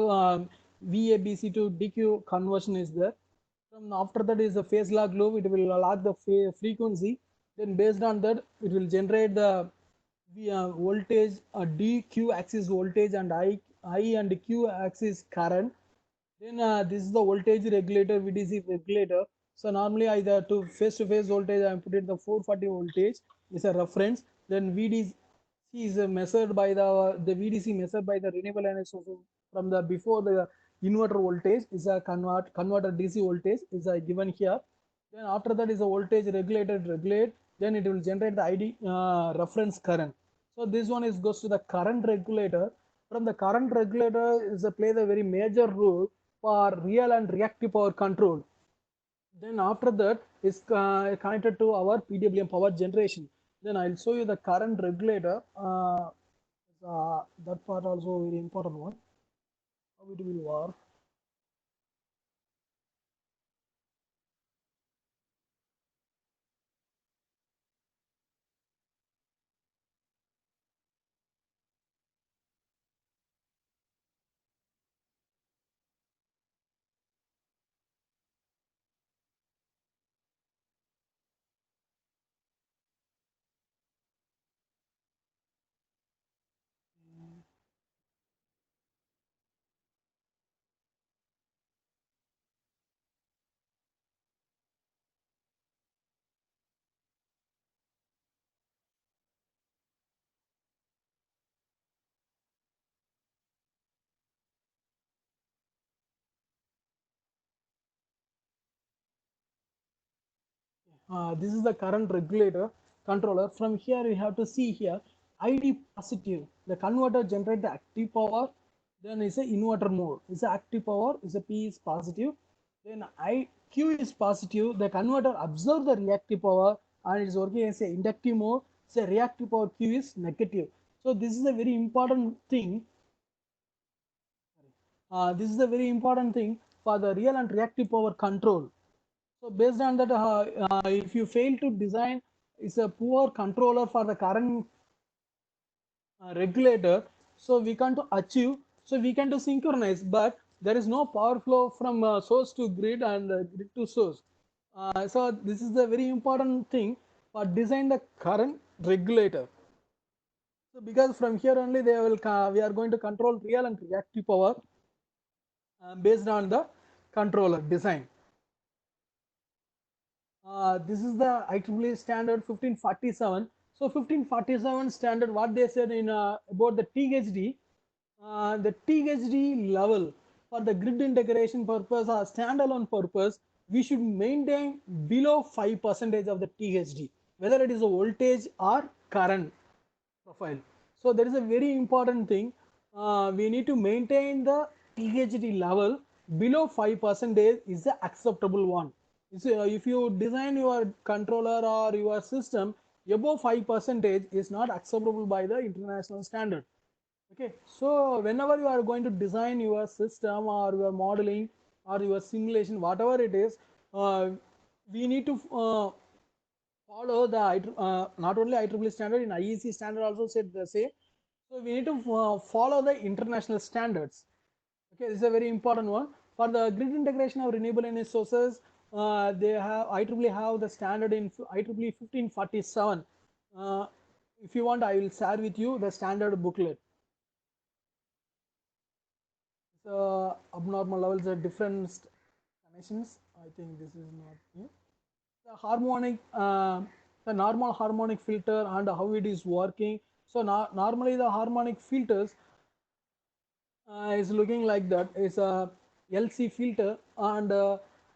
VABC to DQ conversion is there. From after that is the phase lock loop, it will lock the frequency. Then based on that, it will generate the voltage, DQ axis voltage and I and Q axis current. Then this is the voltage regulator, VDC regulator. So normally either to face voltage, I put it the 440 voltage is a reference. Then VDC is measured by the VDC measured by the renewable energy source from the before the inverter voltage is a converter DC voltage is given here. Then after that is a voltage regulated regulate. Then it will generate the ID reference current. So this one is goes to the current regulator. From the current regulator is play the very major role for real and reactive power control. Then after that is connected to our PWM power generation. Then I'll show you the current regulator. That part also very important one. How it will work. This is the current regulator controller. From here we have to see here ID positive. The converter generate the active power. Then is a inverter mode. Is a active power. Is a P is positive. Then I Q is positive. The converter absorb the reactive power and it is working as a inductive mode. So reactive power Q is negative. So this is a very important thing. This is a very important thing for the real and reactive power control. So based on that, if you fail to design, it's a poor controller for the current regulator. So we can to achieve, so we can to synchronize, but there is no power flow from source to grid and grid to source. So this is the very important thing for design the current regulator. So because from here only they will we are going to control real and reactive power based on the controller design. This is the IEEE standard 1547. So 1547 standard, what they said in about the THD, the THD level for the grid integration purpose or standalone purpose, we should maintain below 5% of the THD, whether it is a voltage or current profile. So there is a very important thing. We need to maintain the THD level below 5% is the acceptable one. So if you design your controller or your system above 5% is not acceptable by the international standard. Okay, so whenever you are going to design your system or your modeling or your simulation, whatever it is, we need to follow the not only IEEE standard, in IEC standard also said the same. So we need to follow the international standards. Okay, this is a very important one. For the grid integration of renewable energy sources, they have IEEE have the standard in IEEE 1547. If you want, I will share with you the standard booklet. So abnormal levels at different connections. I think this is not new. The harmonic, the normal harmonic filter and how it is working. So normally the harmonic filters is looking like that. It's a LC filter and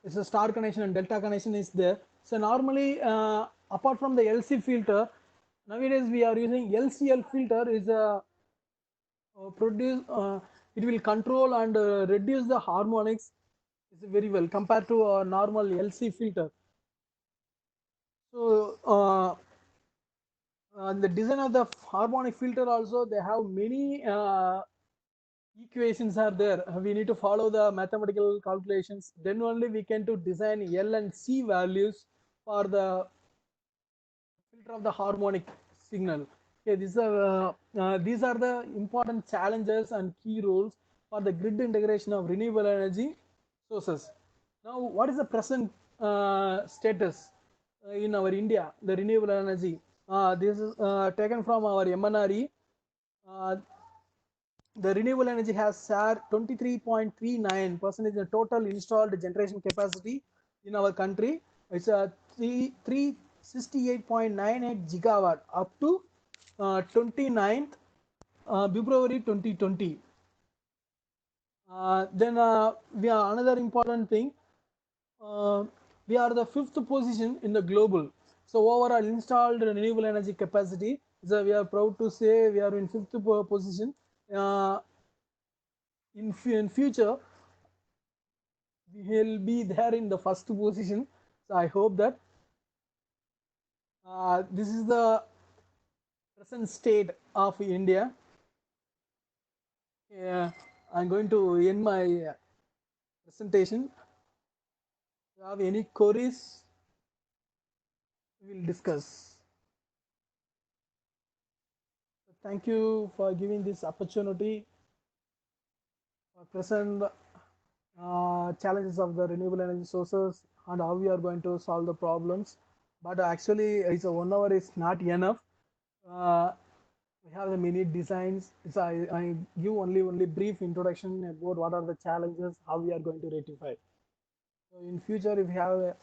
it's a star connection and delta connection is there. So normally apart from the LC filter, nowadays we are using LCL filter is a produce it will control and reduce the harmonics is very well compared to a normal LC filter. So the design of the harmonic filter also they have many equations are there. We need to follow the mathematical calculations. Then only we can to design L and C values for the filter of the harmonic signal. Okay, these are the important challenges and key roles for the grid integration of renewable energy sources. Now, what is the present status in our India, the renewable energy? This is taken from our MNRE. The renewable energy has shared 23.39% of the total installed generation capacity in our country. It's a 368.98 gigawatt up to 29th February 2020. Then we are another important thing. We are the 5th position in the global. So overall installed renewable energy capacity. So we are proud to say we are in 5th position. In future, we will be there in the first position. So I hope that this is the present state of India. I'm going to end my presentation. If you have any queries, we will discuss. Thank you for giving this opportunity for present challenges of the renewable energy sources and how we are going to solve the problems. But actually, it's a 1 hour is not enough. Uh, we have the many designs. So I give only brief introduction about what are the challenges, how we are going to rectify. So in future, if you have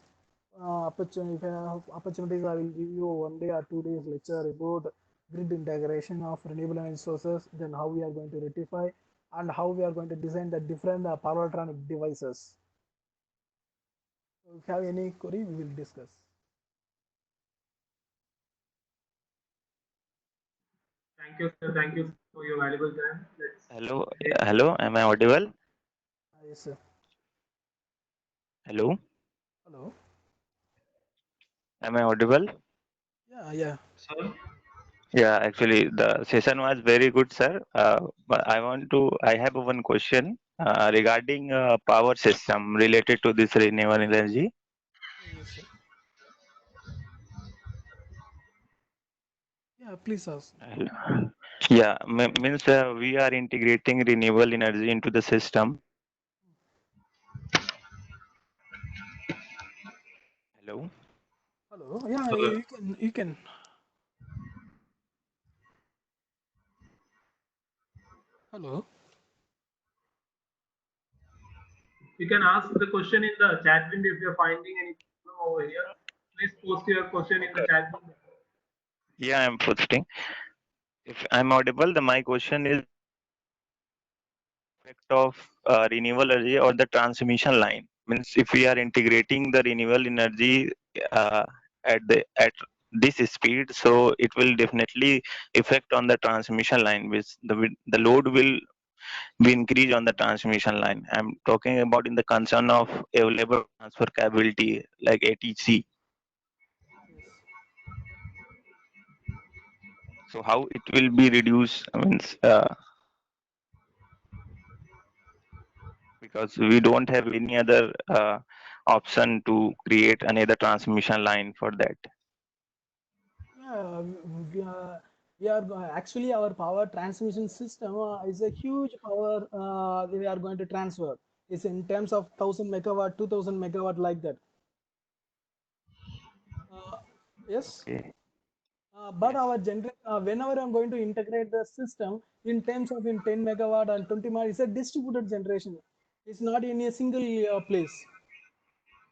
opportunity, if I have opportunities, I will give you 1 day or 2 days lecture about grid integration of renewable energy sources, then how we are going to rectify and how we are going to design the different power electronic devices. So if you have any query, we will discuss. Thank you, sir. Thank you for your valuable time. Hello, Let's hello, am I audible? Yes, sir. Hello, Hello. am I audible? Yeah, yeah. sir. Yeah, actually, the session was very good, sir. But I have one question regarding power system related to this renewable energy. Yes, sir. Yeah, please ask. Yeah, means we are integrating renewable energy into the system. Hello. Hello. Yeah, So you can. You can. Hello. you can ask the question in the chat window if you're finding any problem over here. Please post your question in the Okay. chat window. Yeah, I'm posting. If I'm audible, my question is effect of renewable energy or the transmission line. Means if we are integrating the renewable energy uh, at this speed, so it will definitely affect on the transmission line, which the load will be increased on the transmission line. I'm talking about in the concern of available transfer capability like ATC. Yes. So how it will be reduced? I mean, because we don't have any other option to create another transmission line for that. Yeah, we are actually our power transmission system is a huge power we are going to transfer. It's in terms of 1,000 megawatt, 2,000 megawatt like that. Uh, yes. Okay. But Yes. our whenever I'm going to integrate the system in terms of in 10 megawatt and 20 megawatt, it's a distributed generation. It's not in a single place.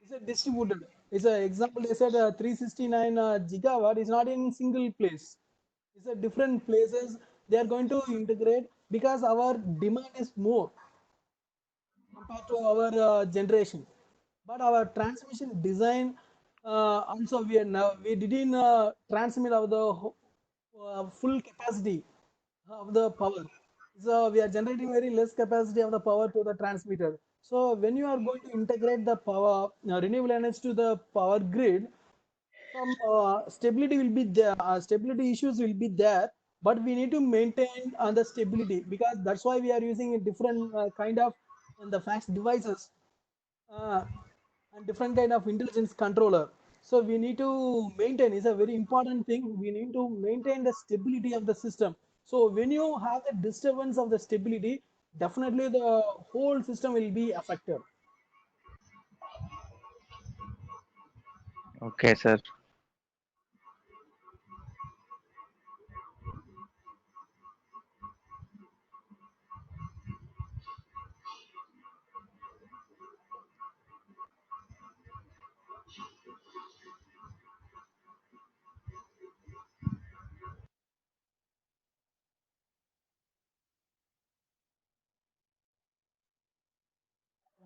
It's a distributed. It's an example. They said 369 gigawatt is not in single place. It's a different places. They are going to integrate because our demand is more compared to our generation. But our transmission design also we didn't transmit of the full capacity of the power. So we are generating very less capacity of the power to the transmitter. So when you are going to integrate the power renewable energy to the power grid, some stability will be there, stability issues will be there, but we need to maintain the stability because that's why we are using a different kind of the fast devices uh, and different kind of intelligence controller. So we need to maintain is a very important thing. We need to maintain the stability of the system. So when you have the disturbance of the stability, definitely the whole system will be affected. Okay, sir.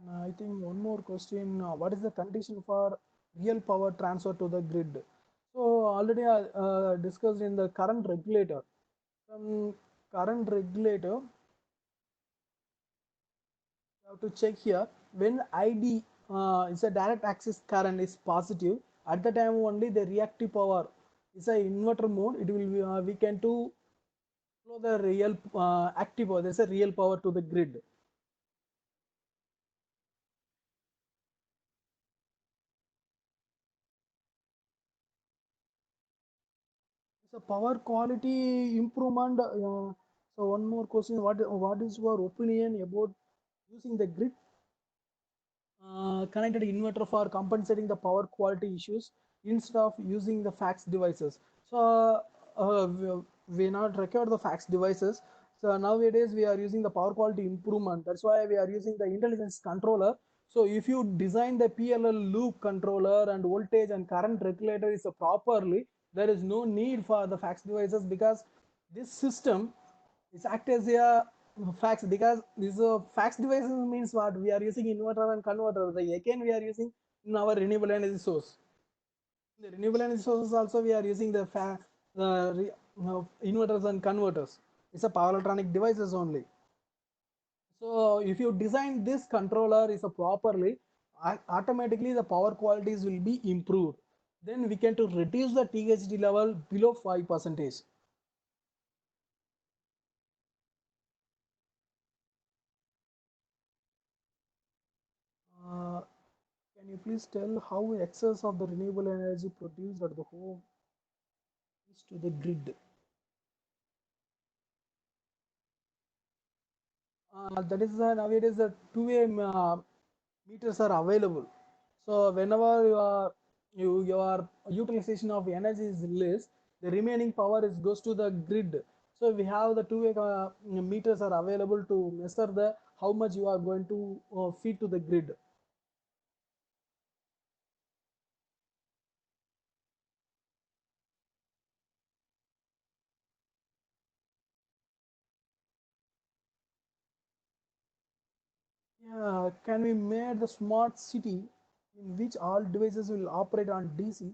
And I think one more question, what is the condition for real power transfer to the grid? So already discussed in the current regulator. From current regulator, you have to check here. when ID is a direct axis current is positive, at the time only the reactive power is a inverter mode. It will be, we can to flow the real active power. There's a real power to the grid. So power quality improvement. So one more question: what is your opinion about using the grid connected inverter for compensating the power quality issues instead of using the fax devices? So we not record the fax devices. So nowadays we are using the power quality improvement. That's why we are using the intelligence controller. So if you design the PLL loop controller and voltage and current regulator is properly, there is no need for the fax devices, because this system is act as a fax, because this fax devices means what we are using inverter and converter. The again we are using in our renewable energy source. The renewable energy sources also we are using the inverters and converters. It's a power electronic devices only. So if you design this controller is a properly, automatically the power qualities will be improved. Then we can to reduce the THD level below 5%. Uh, can you please tell how excess of the renewable energy produced at the home is to the grid? That is nowadays the two-way meters are available. So whenever your utilization of energy is less, the remaining power is goes to the grid. So we have the two-way meters are available to measure the how much you are going to feed to the grid. Yeah, can we make the smart city in which all devices will operate on DC?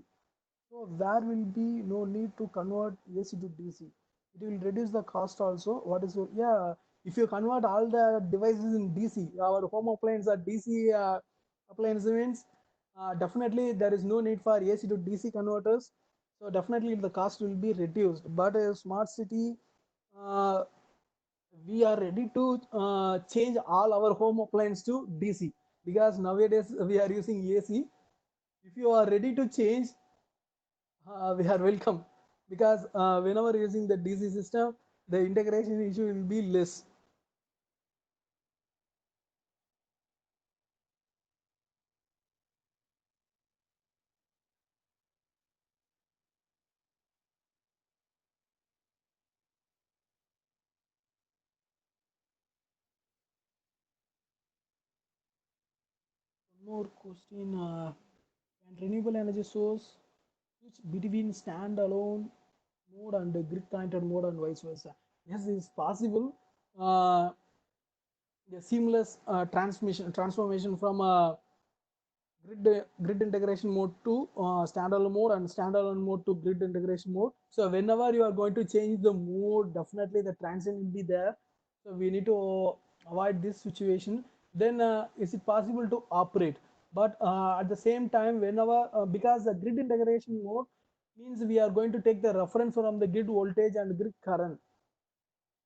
So there will be no need to convert AC to DC. It will reduce the cost also. What is your, yeah? If you convert all the devices in DC, our home appliance are DC appliance means definitely there is no need for AC to DC converters. So definitely the cost will be reduced. But a smart city, uh, we are ready to change all our home appliance to DC, because nowadays we are using AC. If you are ready to change, we are welcome, because whenever using the DC system, the integration issue will be less. One more question: can renewable energy source switch between standalone mode and grid connected mode and vice versa? Yes, it is possible. The seamless transformation from grid integration mode to standalone mode and standalone mode to grid integration mode. So whenever you are going to change the mode, definitely the transition will be there. So we need to avoid this situation. Then is it possible to operate? But at the same time, whenever because the grid integration mode means we are going to take the reference from the grid voltage and grid current.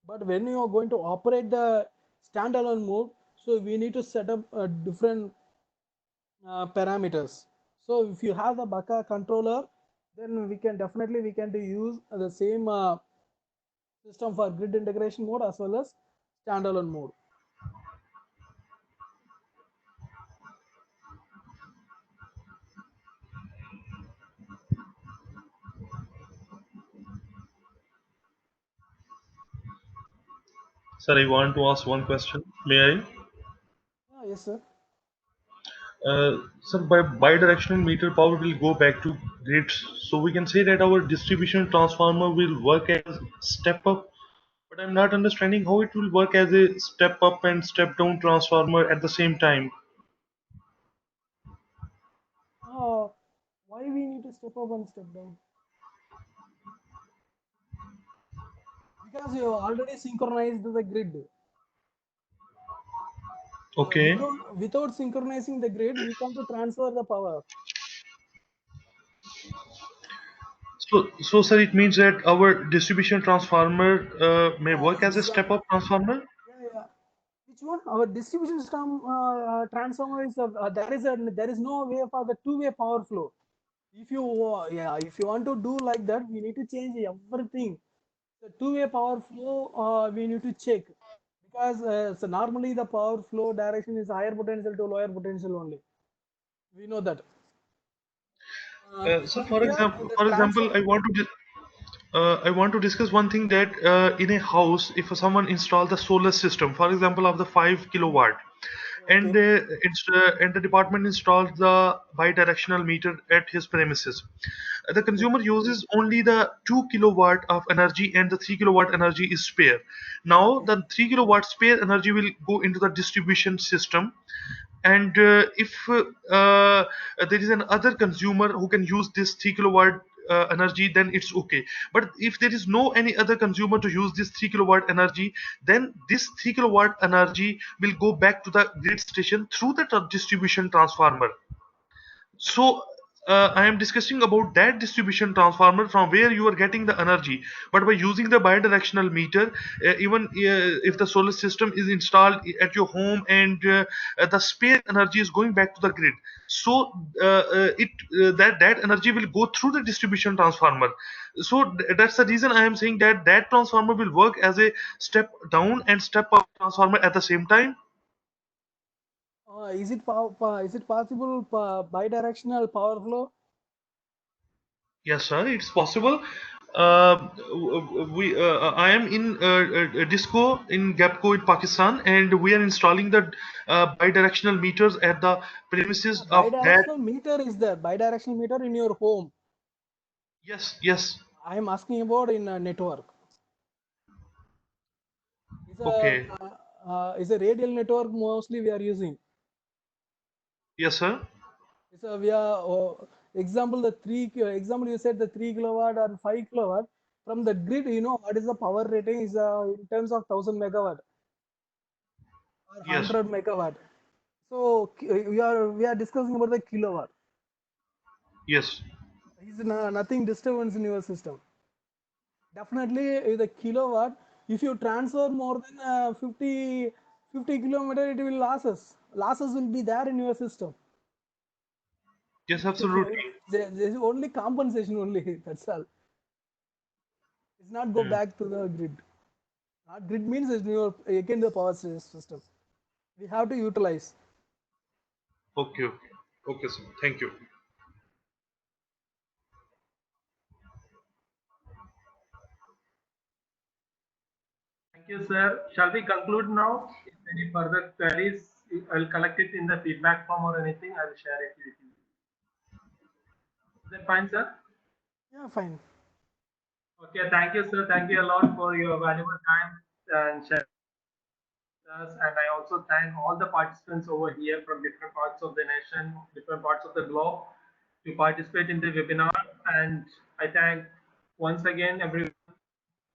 But when you are going to operate the standalone mode, so we need to set up a different parameters. So if you have the Baka controller, then we can use the same system for grid integration mode as well as standalone mode. Sir, I want to ask one question. May I? Yeah, yes, sir. Sir, by bidirectional meter power will go back to grids. So we can say that our distribution transformer will work as step up. But I'm not understanding how it will work as a step up and step down transformer at the same time. Uh, why we need to step up and step down? Because you already synchronized the grid. Okay. Without synchronizing the grid, we can't transfer the power. So sir, it means that our distribution transformer may work as a Exactly. step-up transformer. Yeah. Which one? Our distribution system transformer is there is no way for the two-way power flow. If you want to do like that, we need to change everything. The two-way power flow we need to check, because so normally the power flow direction is higher potential to lower potential only. We know that. So From here the for example, transfer. I want to discuss one thing that in a house, if someone install the solar system, for example, of the 5 kilowatt, Okay. and the department installs the bidirectional meter at his premises, the Okay. consumer uses only the 2 kilowatt of energy, and the 3 kilowatt energy is spare. Now, Okay. the 3 kilowatt spare energy will go into the distribution system, and if there is an other consumer who can use this 3 kilowatt energy, then it's okay. But if there is no any other consumer to use this 3 kilowatt energy, then this 3 kilowatt energy will go back to the grid station through the distribution transformer. So I am discussing about that distribution transformer from where you are getting the energy. But by using the bidirectional meter, even if the solar system is installed at your home, and the spare energy is going back to the grid, so it that energy will go through the distribution transformer. So that's the reason I am saying that that transformer will work as a step down and step up transformer at the same time. Is it possible bidirectional power flow? Yes, sir, it's possible. I am in Disco in Gapco in Pakistan, and we are installing the bidirectional meters at the premises of that. Bidirectional meter is there. Bidirectional meter in your home. Yes, yes. I am asking about in a network. It's a Okay. it's a radial network mostly we are using. Yes, sir. It's a we are example the example you said the 3 kilowatt or 5 kilowatt from the grid. You know what is the power rating is in terms of 1000 megawatt or Yes, 100 megawatt. So we are discussing about the kilowatt. yes, Is nothing disturbance in your system. Definitely the kilowatt. If you transfer more than 50 kilometer, it will losses. Losses will be there in your system. yes, absolutely. There is only compensation only. That's all. It's not go Hmm. back to the grid. Not grid means it's your again the power system. We have to utilize. Okay, okay, okay, sir. Thank you. Thank you, sir. Shall we conclude now? If any further queries, I'll collect it in the feedback form or anything. I will share it with you. Is that fine, sir? Yeah, fine. Okay, thank you, sir. Thank you a lot for your valuable time and sharing with us. And I also thank all the participants over here from different parts of the nation, different parts of the globe to participate in the webinar. And I thank once again everyone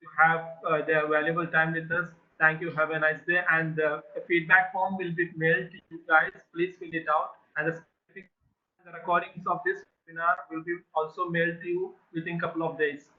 to have their valuable time with us. Thank you. Have a nice day. And the feedback form will be mailed to you guys. Please fill it out. And the recordings of this webinar will be also mailed to you within a couple of days.